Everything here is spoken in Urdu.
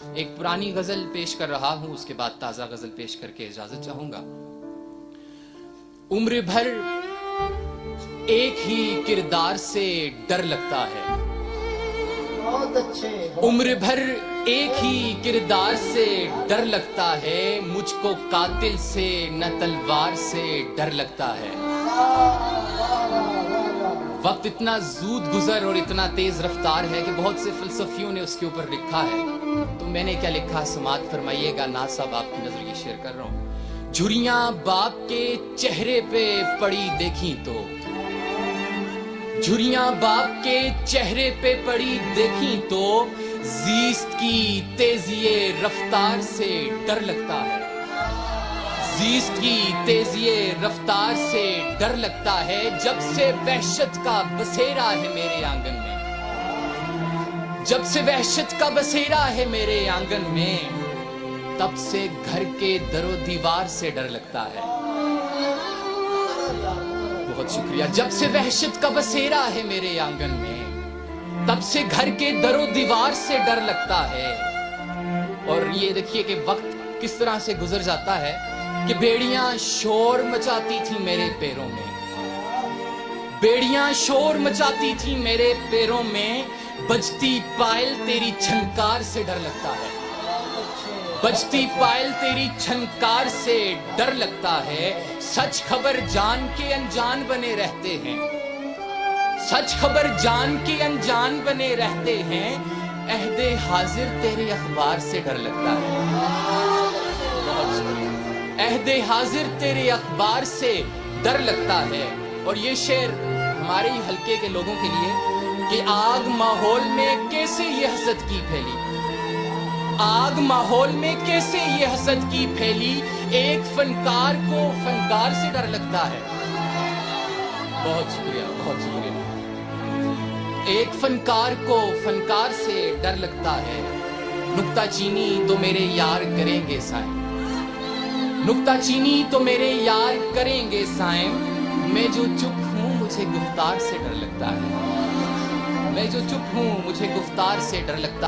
ایک پرانی غزل پیش کر رہا ہوں، اس کے بعد تازہ غزل پیش کر کے اجازت چاہوں گا۔ عمر بھر ایک ہی کردار سے ڈر لگتا ہے، بہت اچھے۔ عمر بھر ایک ہی کردار سے ڈر لگتا ہے، مجھ کو قاتل سے نہ تلوار سے ڈر لگتا ہے۔ وقت اتنا زود گزر اور اتنا تیز رفتار ہے کہ بہت سے فلسفیوں نے اس کے اوپر لکھا ہے، تو میں نے کیا لکھا سماعت فرمائیے گا۔ ناز صاحب آپ کی نظر یہ شیئر کر رہا ہوں۔ جھریاں باپ کے چہرے پہ پڑی دیکھیں تو، جھریاں باپ کے چہرے پہ پڑی دیکھیں تو، زیست کی تیزی رفتار سے ڈر لگتا ہے، زیست کی تیزی رفتار سے ڈر لگتا ہے۔ جب سے وحشت کا بسیرا ہے میرے آنگن میں، جب سے وحشت کا بسیرا ہے میرے آنگن میں، تب سے گھر کے در و دیوار سے ڈر لگتا ہے۔ بہت شکریہ۔ جب سے وحشت کا بسیرا ہے میرے آنگن میں، تب سے گھر کے در و دیوار سے ڈر لگتا ہے۔ اور یہ دیکھیے کہ وقت کس طرح سے گزر جاتا ہے کہ بیڑیاں شور مچاتی تھی میرے پیروں میں، بیڑیاں شور مچاتی تھی میرے پیروں میں، بجتی پائل تیری چھنکار سے ڈر لگتا ہے، بجتی پائل تیری چھنکار سے ڈر لگتا ہے۔ سچ خبر جان کے انجان بنے رہتے ہیں، سچ خبر جان کے انجان بنے رہتے ہیں، عہد حاضر تیرے اخبار سے ڈر لگتا ہے۔ بہت شکریہ۔ عہد حاضر تیرے اخبار سے ڈر لگتا ہے۔ اور یہ شعر ہمارے ہی حلقے کے لوگوں کے لیے کہ آگ ماحول میں کیسے یہ حسد کی پھیلی، آگ ماحول میں کیسے یہ حسد کی پھیلی، ایک فنکار کو فنکار سے ڈر لگتا ہے۔ بہت شکریہ، بہت شکریہ۔ ایک فنکار کو فنکار سے ڈر لگتا ہے، نکتہ چینی تو میرے یار کریں گے سائیں، نکتہ چینی تو میرے یار کریں گے سائیں، میں جو چپ ہوں مجھے گفتار سے ڈر لگتا ہے، میں جو چپ ہوں مجھے گفتار سے ڈر لگتا ہے۔